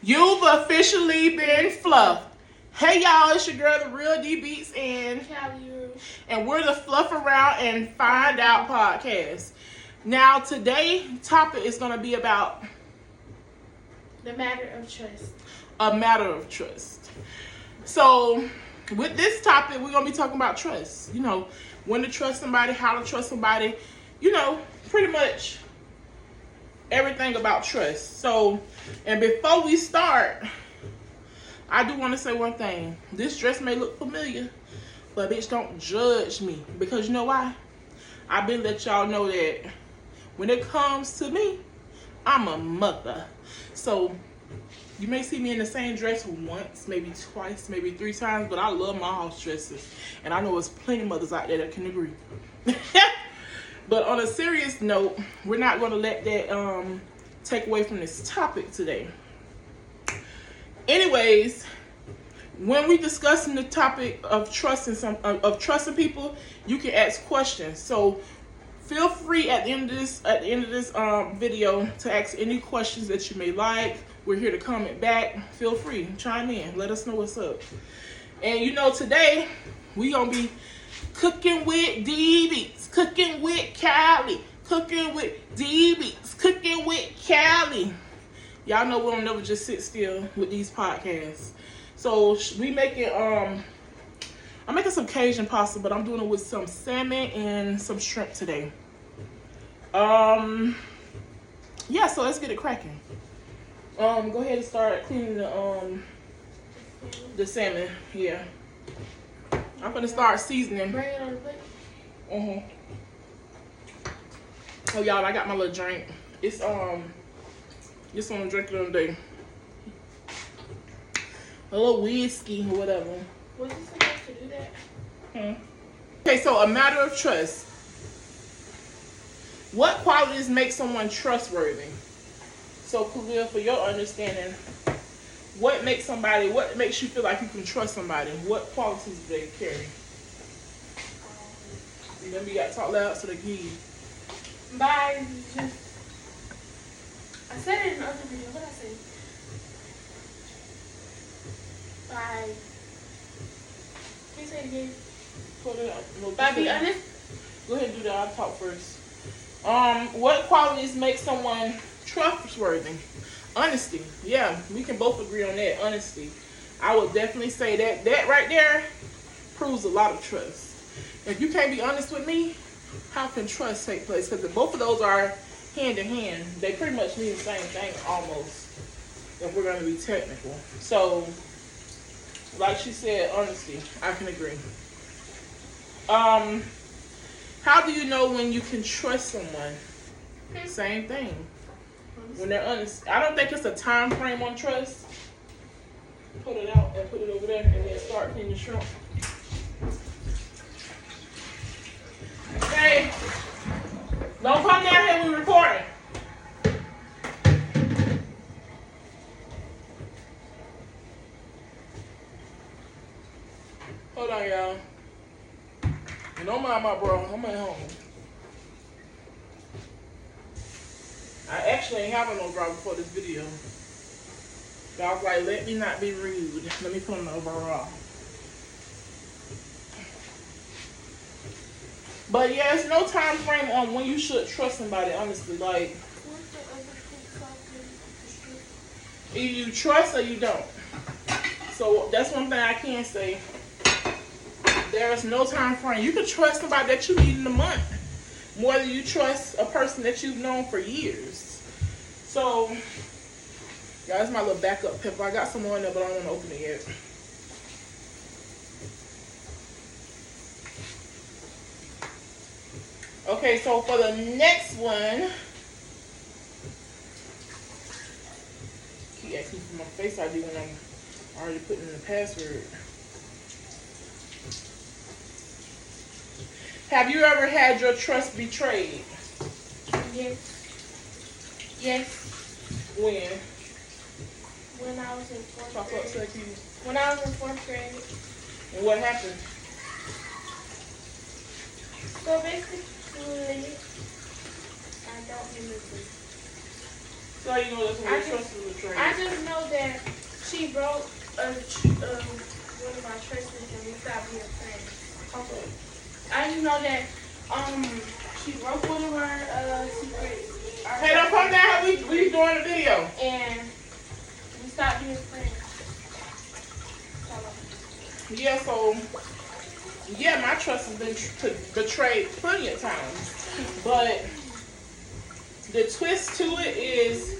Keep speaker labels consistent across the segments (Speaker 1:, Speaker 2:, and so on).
Speaker 1: You've officially been fluffed. Hey y'all, it's your girl, the Real D Beats, and we're the Fluff Around and Find Out podcast. Now, today's topic is going to be about
Speaker 2: the matter of trust.
Speaker 1: A matter of trust. So, with this topic, we're going to be talking about trust. You know, when to trust somebody, how to trust somebody. You know, pretty much everything about trust. So, and before we start, I do want to say one thing. This dress may look familiar, but bitch, don't judge me. Because you know why? I've been let y'all know that when it comes to me, I'm a mother. So, you may see me in the same dress once, maybe twice, maybe 3 times, but I love my house dresses. And I know there's plenty of mothers out there that can agree. But on a serious note, we're not going to let that take away from this topic today. Anyways, when we discussing the topic of trusting trusting people, you can ask questions. So feel free at the end of this video to ask any questions that you may like. We're here to comment back. Feel free, chime in, let us know what's up. And you know, today we gonna be cooking with D Beats, cooking with Cali, cooking with D Beats, cooking with Cali. Y'all know we don't never just sit still with these podcasts. So we making I'm making some Cajun pasta, but I'm doing it with some salmon and some shrimp today. Yeah, so let's get it cracking. Go ahead and start cleaning the salmon. Yeah. I'm gonna start seasoning.
Speaker 2: Bring it on the plate.
Speaker 1: Oh y'all, I got my little drink. It's just want to drink it on the day. A little whiskey or whatever.
Speaker 2: Was you supposed to do that?
Speaker 1: Okay, so a matter of trust. What qualities make someone trustworthy? So, Khalil, for your understanding, what makes you feel like you can trust somebody? What qualities do they carry? Remember, you got to talk loud so they can hear you.
Speaker 2: By just, I said it in the other video. What did I say? By, can you say it again?
Speaker 1: Put it out. No,
Speaker 2: By be honest.
Speaker 1: Go ahead and do that. I'll talk first. What qualities make someone trustworthy? Honesty. Yeah, we can both agree on that. Honesty. I would definitely say that right there proves a lot of trust. If you can't be honest with me, how can trust take place? Because both of those are hand in hand. They pretty much mean the same thing almost, if we're going to be technical. So, like she said, honesty. I can agree. How do you know when you can trust someone? Same thing. When they're honest. I don't think it's a time frame on trust. Put it out and put it over there and then start cleaning the shrimp. Okay. Don't come down here when we're recording. Hold on, y'all. And don't mind my bro. I'm at home. I actually ain't having no bra before this video. Y'all was like, let me not be rude. Let me put on the overall. But yeah, there's no time frame on when you should trust somebody, honestly. Like, either you trust or you don't. So that's one thing I can say. There is no time frame. You can trust somebody that you meet in a month more than you trust a person that you've known for years. So, yeah, that's my little backup pepper. I got some more in there, but I don't want to open it yet. Okay, so for the next one, keep asking for my face ID when I'm already putting in the password. Have you ever had your trust betrayed?
Speaker 2: Yes. Yes.
Speaker 1: When?
Speaker 2: When I was in 4th
Speaker 1: Talk
Speaker 2: grade.
Speaker 1: up so I can...
Speaker 2: When I was in 4th grade.
Speaker 1: And what happened?
Speaker 2: So basically, I don't remember.
Speaker 1: So how you know that's when your trust was betrayed?
Speaker 2: I just know that She broke one of my trusts and we stopped being friends.
Speaker 1: Okay.
Speaker 2: I just know that she broke one of our secrets.
Speaker 1: Hey, don't come down. We doing the video.
Speaker 2: And we stopped being friends.
Speaker 1: Yeah, so yeah, my trust has been betrayed plenty of times. But the twist to it is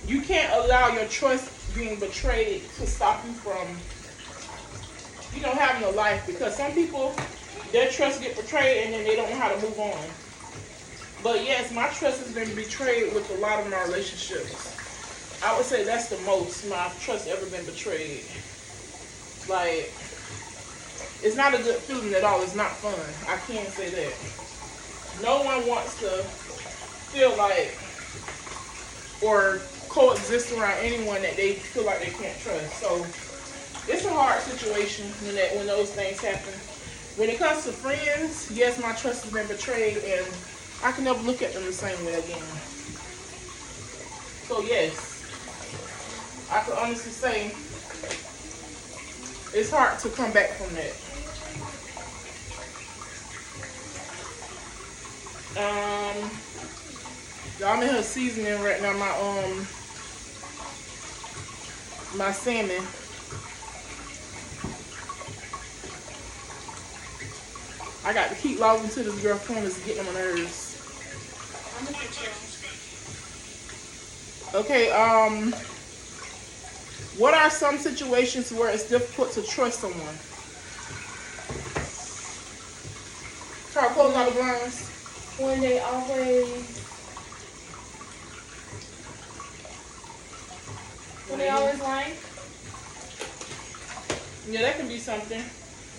Speaker 1: you can't allow your trust being betrayed to stop you from, having a life. Because some people, their trust get betrayed and then they don't know how to move on. But yes, my trust has been betrayed with a lot of my relationships. I would say that's the most my trust ever been betrayed. Like, it's not a good feeling at all. It's not fun. I can't say that. No one wants to feel like or coexist around anyone that they feel like they can't trust. So it's a hard situation when those things happen. When it comes to friends, yes, my trust has been betrayed, and I can never look at them the same way again. So yes, I can honestly say it's hard to come back from that. I'm in here seasoning right now my salmon. I got to keep logging to this girl phone to get on my nerves. Okay, what are some situations where it's difficult to trust someone? Try to close all the blinds.
Speaker 2: When they always lying.
Speaker 1: Yeah, that can be something.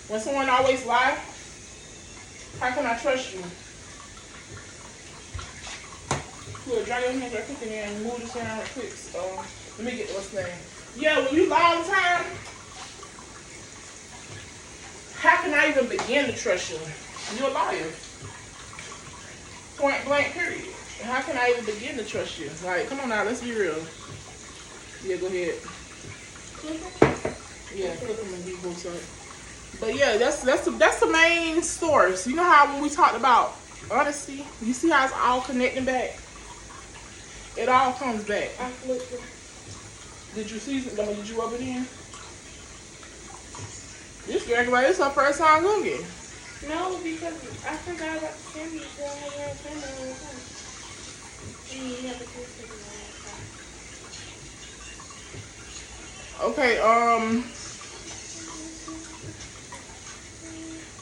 Speaker 1: When someone always lies, how can I trust you? Cool, dry your hands right quick and then move this around right quick. Let me get what's name. Yeah, when you lie all the time, how can I even begin to trust you? You're a liar. Point blank, period. How can I even begin to trust you? Like, come on now, let's be real. Yeah, go ahead. Yeah, click them and do both sides. But yeah, that's the main source. You know how when we talked about honesty, you see how it's all connecting back? It all comes back.
Speaker 2: I flipped it.
Speaker 1: Did you season? Did you rub it in? This girl like it's her first time cooking.
Speaker 2: No, because I forgot about the salmon. So I haven't had salmon all the time. You have to taste it all the time.
Speaker 1: Okay,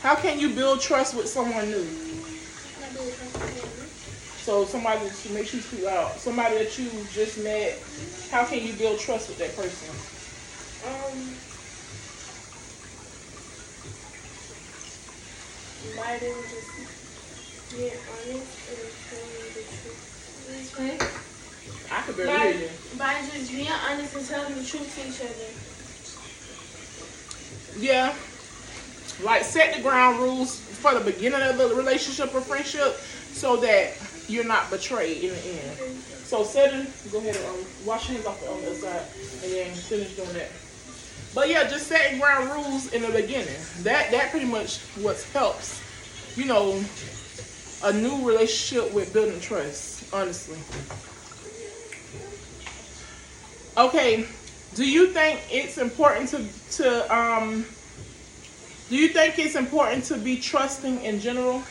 Speaker 1: how can you build trust with someone new? So somebody that makes you feel out, somebody that you just met, how can you build trust with that person?
Speaker 2: By them just being honest and telling the truth.
Speaker 1: I could barely hear you.
Speaker 2: By just being honest and telling the truth to each other.
Speaker 1: Yeah. Like set the ground rules for the beginning of the relationship or friendship so that you're not betrayed in the end. So go ahead and wash your hands off on the other side and then finish doing that. But yeah, just setting ground rules in the beginning. That pretty much what helps, a new relationship with building trust, honestly. Okay, do you think it's important to be trusting in general?
Speaker 2: No.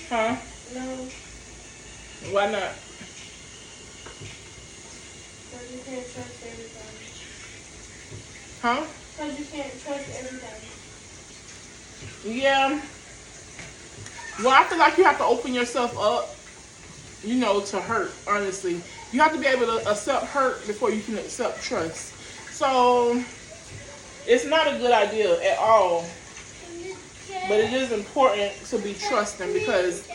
Speaker 1: Huh?
Speaker 2: No.
Speaker 1: Why not?
Speaker 2: Because you can't trust everybody.
Speaker 1: Huh?
Speaker 2: Because you can't trust everybody.
Speaker 1: Yeah. Well, I feel like you have to open yourself up, to hurt, honestly. You have to be able to accept hurt before you can accept trust. So, it's not a good idea at all. But it is important to be trusting because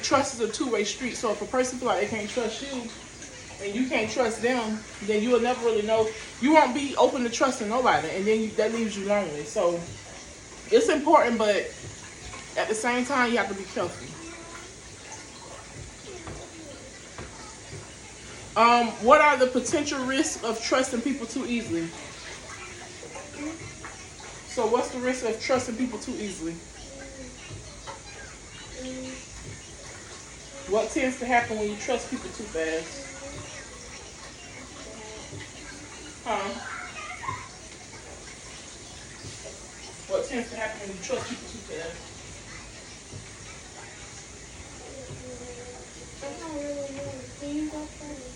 Speaker 1: trust is a two-way street. So if a person feels like they can't trust you and you can't trust them, then you will never really know. You won't be open to trusting nobody, and then that leaves you lonely. So it's important, but at the same time, you have to be careful. What are the potential risks of trusting people too easily? So what's the risk of trusting people too easily? What tends to happen when you trust people too fast? Huh? What tends to happen when you trust people too fast?
Speaker 2: I don't really know. Can you go first?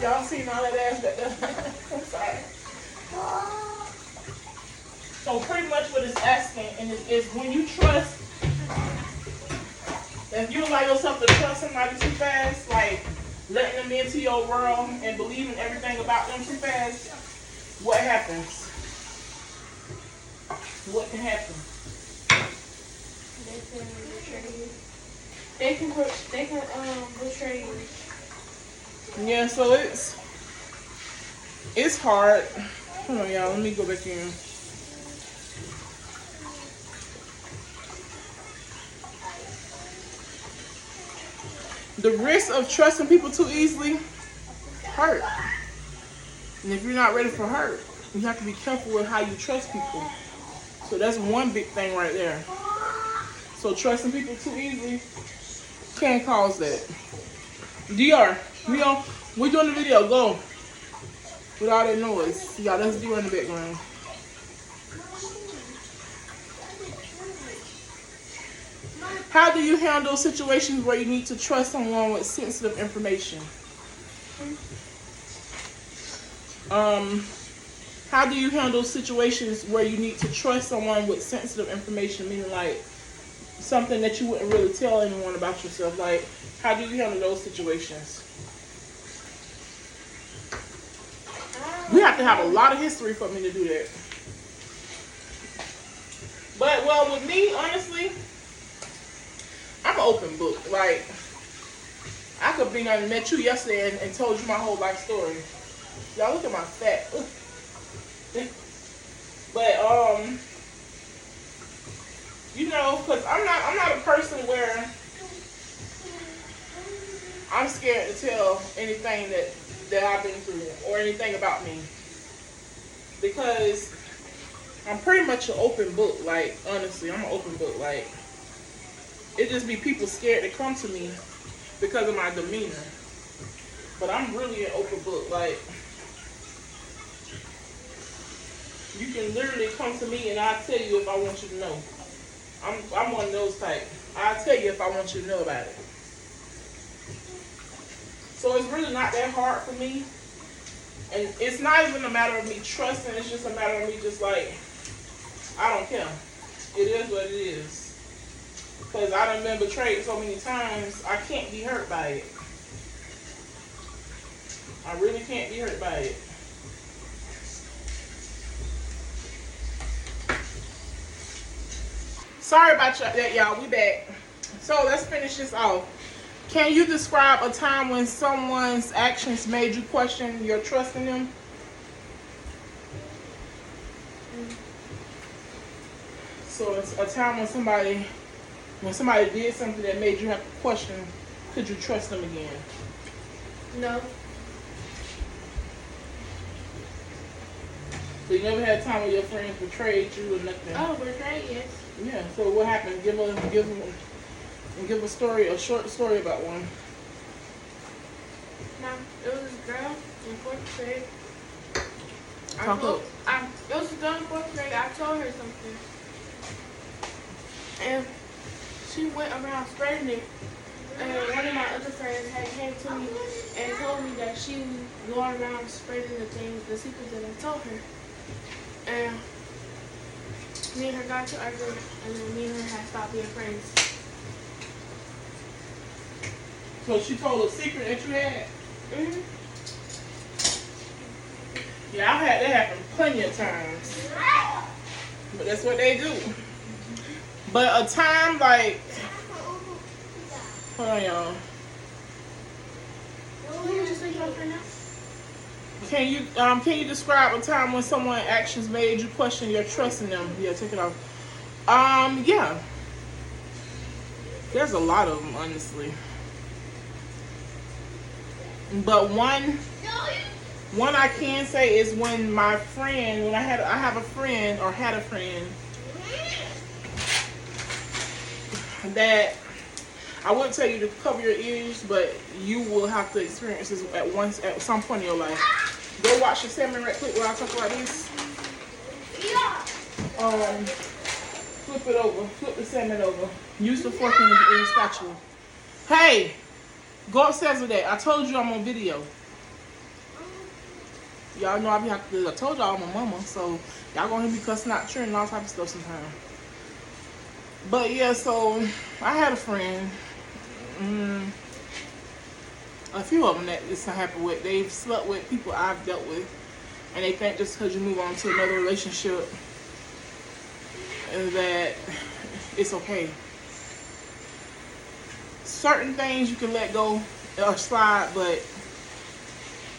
Speaker 1: Y'all seen all that ass back there? I'm sorry. So pretty much what it's asking and is when you trust, if you allow yourself to trust somebody too fast, like letting them into your world and believing everything about them too fast, what happens? What can happen?
Speaker 2: They can betray you. They can betray you.
Speaker 1: Yeah, so it's hard. Hold on, y'all. Let me go back in. The risk of trusting people too easily, hurt. And if you're not ready for hurt, you have to be careful with how you trust people. So that's one big thing right there. So trusting people too easily can cause that. DR, we're doing the video. Go. With all that noise. Y'all, that's DR in the background. How do you handle situations where you need to trust someone with sensitive information? How do you handle situations where you need to trust someone with sensitive information, meaning like something that you wouldn't really tell anyone about yourself? Like, how do you handle those situations? We have to have a lot of history for me to do that. But, well, with me, honestly, I'm an open book. Like, I could be done met you yesterday and told you my whole life story. Y'all look at my fat. But you know, cause I'm not a person where I'm scared to tell anything that I've been through or anything about me, because I'm pretty much an open book. Like, honestly, I'm an open book. Like, it just be people scared to come to me because of my demeanor. But I'm really an open book. Like, you can literally come to me and I'll tell you if I want you to know. I'm one of those type. I'll tell you if I want you to know about it. So it's really not that hard for me. And it's not even a matter of me trusting. It's just a matter of me just like, I don't care. It is what it is. Because I done been betrayed so many times, I can't be hurt by it. I really can't be hurt by it. Sorry about that, y'all. We back. So let's finish this off. Can you describe a time when someone's actions made you question your trust in them? So it's a time when somebody did something that made you have to question, could you trust them again?
Speaker 2: No.
Speaker 1: So you never had a time when your friends betrayed you or nothing?
Speaker 2: Oh, betrayed, yes.
Speaker 1: Yeah. So what happened? Give a story, a short story about one.
Speaker 2: It was this girl in 4th grade. It was a girl in 4th grade. I told her something, and she went around spreading it. And one of my other friends had came to me and told me that she was going around spreading the secrets that I told her. And me and her got to arguing, and then me and her had stopped being friends.
Speaker 1: So she told a secret that you had?
Speaker 2: Mm-hmm.
Speaker 1: Yeah, I've had that happen plenty of times. But that's what they do. But a time like, hold on, y'all. Can you describe a time when someone's actions made you question your trust in them? Yeah, take it off. Yeah. There's a lot of them, honestly. But one I can say is when my friend, when I have a friend or had a friend that I wouldn't tell you to cover your ears, but you will have to experience this at some point in your life. Go watch the salmon right quick while I talk about this. Flip it over. Flip the salmon over. Use the fork and the spatula. Hey, go upstairs with that. I told you I'm on video. Y'all know I told y'all I'm a mama, so y'all gonna hear me cussing out children and all type of stuff sometimes. But yeah, so I had a friend. A few of them that this happened with. They've slept with people I've dealt with, and they think just because you move on to another relationship that it's okay. Certain things you can let go or slide, but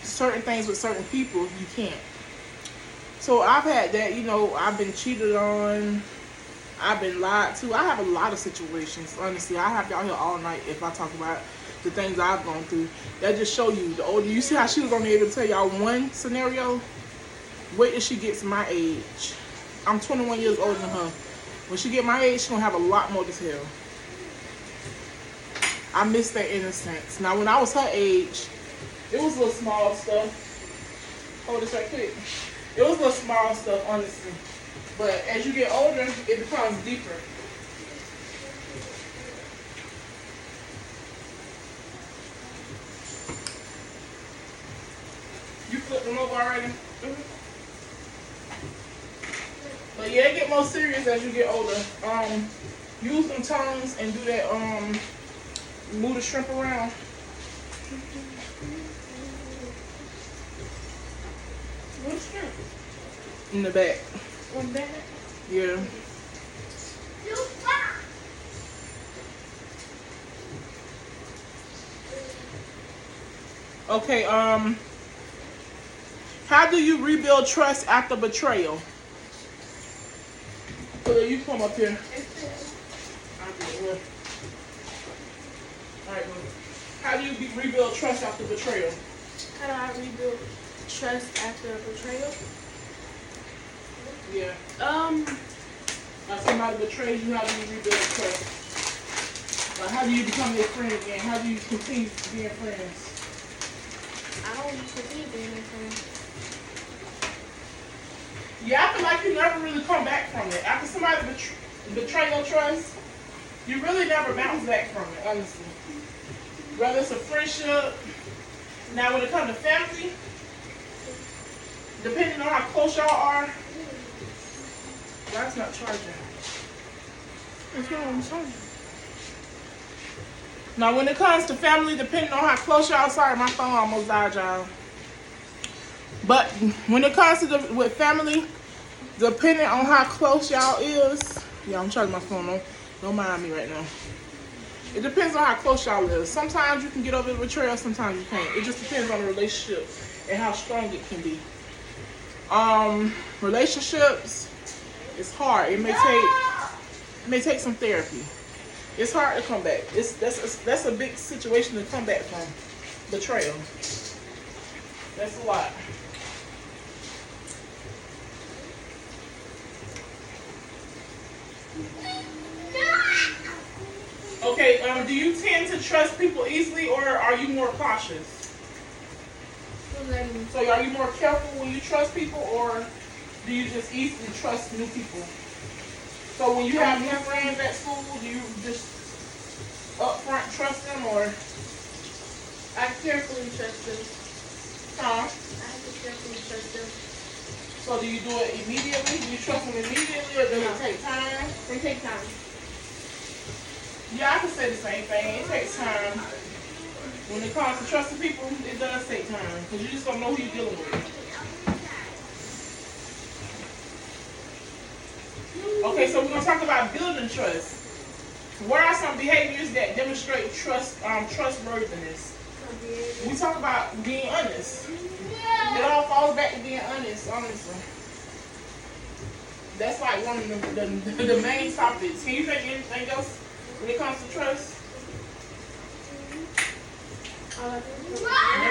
Speaker 1: certain things with certain people you can't. So I've had that, I've been cheated on, I've been lied to. I have a lot of situations, honestly. I have y'all here all night if I talk about the things I've gone through. That just show you the older. You see how she was only able to tell y'all one scenario? Wait till she gets my age. I'm 21 years older than her. When she get my age, she's gonna have a lot more to tell. I miss that innocence. Now, when I was her age, it was little small stuff. Hold this right quick. It was little small stuff, honestly. But as you get older, it becomes deeper. You flipped them over already? Mm-hmm. But yeah, it get more serious as you get older. Use them tongues and do that, move the shrimp around.
Speaker 2: What shrimp?
Speaker 1: In the back.
Speaker 2: On that?
Speaker 1: Yeah. Okay, how do you rebuild trust after betrayal? So you come up here. Alright, how do you rebuild trust after betrayal?
Speaker 2: How do I rebuild trust after a betrayal?
Speaker 1: Yeah. Now somebody betrays you, how do you rebuild trust? Like, how do you become their friend again? How do you continue being friends?
Speaker 2: I don't continue being their friend.
Speaker 1: Yeah, I feel like you never really come back from it. After somebody betray your trust, you really never bounce back from it, honestly. Whether it's a friendship. Now, when it comes to family, depending on how close y'all are, that's not charging.
Speaker 2: That's not what I'm saying.
Speaker 1: Now, when it comes to family, depending on how close y'all, sorry, my phone almost died, y'all. But when it comes to with family, depending on how close y'all is, yeah, I'm charging my phone on. Don't mind me right now. It depends on how close y'all is. Sometimes you can get over the betrayal, sometimes you can't. It just depends on the relationship and how strong it can be. Relationships, it's hard. It may take some therapy. It's hard to come back. That's a big situation to come back from. Betrayal. That's a lot. Okay, do you tend to trust people easily, or are you more cautious? So are you more careful when you trust people, or do you just easily trust new people? So when you have new friends at school, do you just upfront trust them, or?
Speaker 2: I carefully trust them.
Speaker 1: Huh?
Speaker 2: I have to carefully trust them.
Speaker 1: So do you do it immediately? Do you trust them immediately, or does it take time?
Speaker 2: They take time.
Speaker 1: Yeah, I can say the same thing. It takes time. When it comes to trusting people, it does take time, because you just don't know who you're dealing with. Okay, so we're going to talk about building trust. What are some behaviors that demonstrate trustworthiness? We talk about being honest. It all falls back to being honest, honestly. That's like one of the main topics. Can you think of anything else when it comes to trust? Never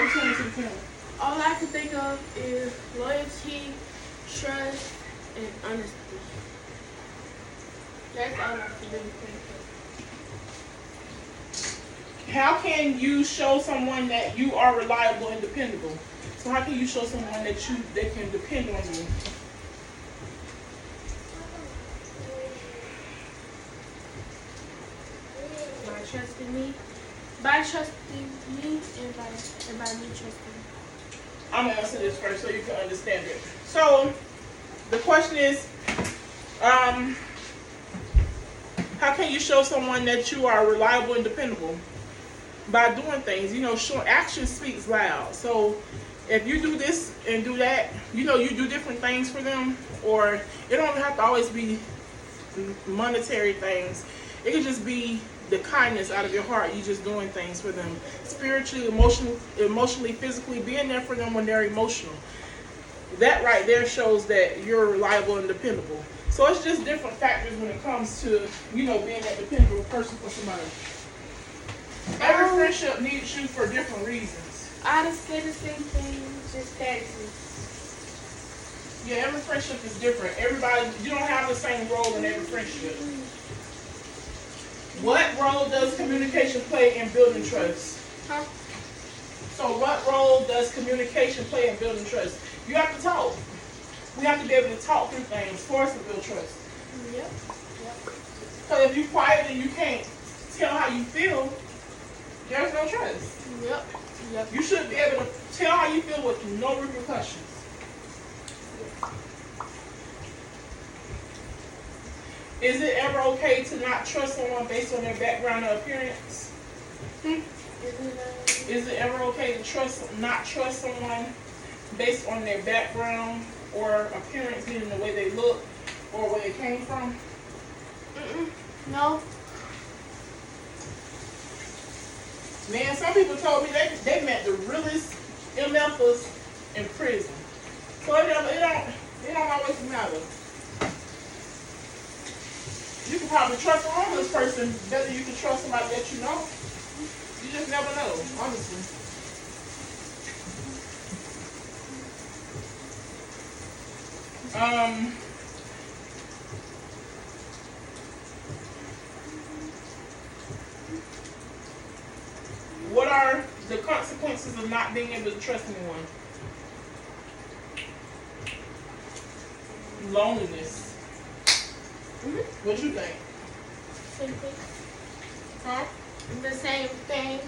Speaker 1: turn to the camera.
Speaker 2: All I can think of is loyalty, trust, and honesty. That's all I can really think of.
Speaker 1: How can you show someone that you are reliable and dependable? So how can you show someone that they can depend on you?
Speaker 2: By trusting me. By trusting me and by me trusting.
Speaker 1: I'm gonna answer this first so you can understand it. So the question is, how can you show someone that you are reliable and dependable? By doing things. Action speaks loud. So if you do this and do that, you do different things for them, or it don't have to always be monetary things. It could just be the kindness out of your heart. You just doing things for them, spiritually, emotionally, physically, being there for them when they're emotional. That right there shows that you're reliable and dependable. So it's just different factors when it comes to being that dependable person for somebody. Every friendship needs you for different reasons.
Speaker 2: I'd say the same thing, just fancy.
Speaker 1: Yeah, every friendship is different. You don't have the same role in every friendship. What role does communication play in building trust?
Speaker 2: Huh?
Speaker 1: So what role does communication play in building trust? You have to talk. We have to be able to talk through things for us to build trust.
Speaker 2: Yep.
Speaker 1: So if you're quiet and you can't tell how you feel, there's no trust.
Speaker 2: Yep.
Speaker 1: You should be able to tell how you feel with no repercussions. Is it ever okay to not trust someone based on their background or appearance? Is it ever okay to not trust someone based on their background or appearance, meaning the way they look or where they came from?
Speaker 2: No.
Speaker 1: Man, some people told me they met the realest MFers in prison. So it don't always matter. You can probably trust a homeless person better than you can trust somebody that you know. You just never know, honestly. What are the consequences of not being able to trust anyone? Loneliness. What do you think?
Speaker 2: Same thing.
Speaker 1: Huh?
Speaker 2: The same thing.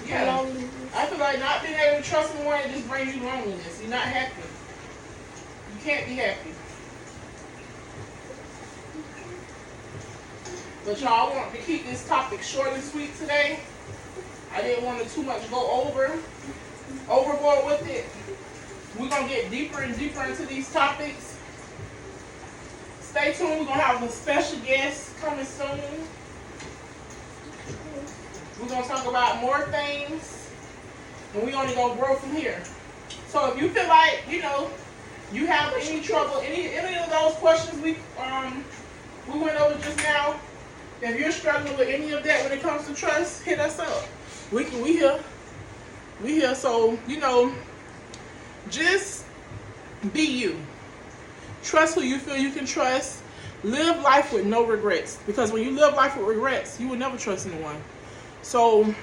Speaker 1: Yeah.
Speaker 2: Loneliness.
Speaker 1: I feel like not being able to trust anyone, it just brings you loneliness. You're not happy. You can't be happy. But y'all, I want to keep this topic short and sweet today. I didn't want to too much go overboard with it. We're going to get deeper and deeper into these topics. Stay tuned. We're going to have a special guest coming soon. We're going to talk about more things. And we're only going to grow from here. So if you feel like, you have any trouble, any of those questions we went over just now, if you're struggling with any of that when it comes to trust, hit us up. We here. So, just be you. Trust who you feel you can trust. Live life with no regrets. Because when you live life with regrets, you will never trust anyone. So,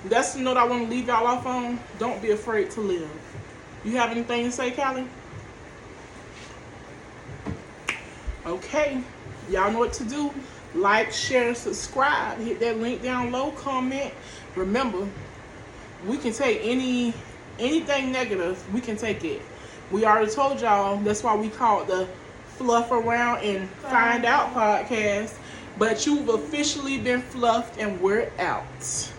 Speaker 1: that's the note I want to leave y'all off on. Don't be afraid to live. You have anything to say, Callie? Okay. Y'all know what to do. Like, share, and subscribe. Hit that link down low. Comment. Remember, we can take anything negative. We can take it. We already told y'all. That's why we call it the Fluff Around and Find Out podcast. But you've officially been fluffed, and we're out.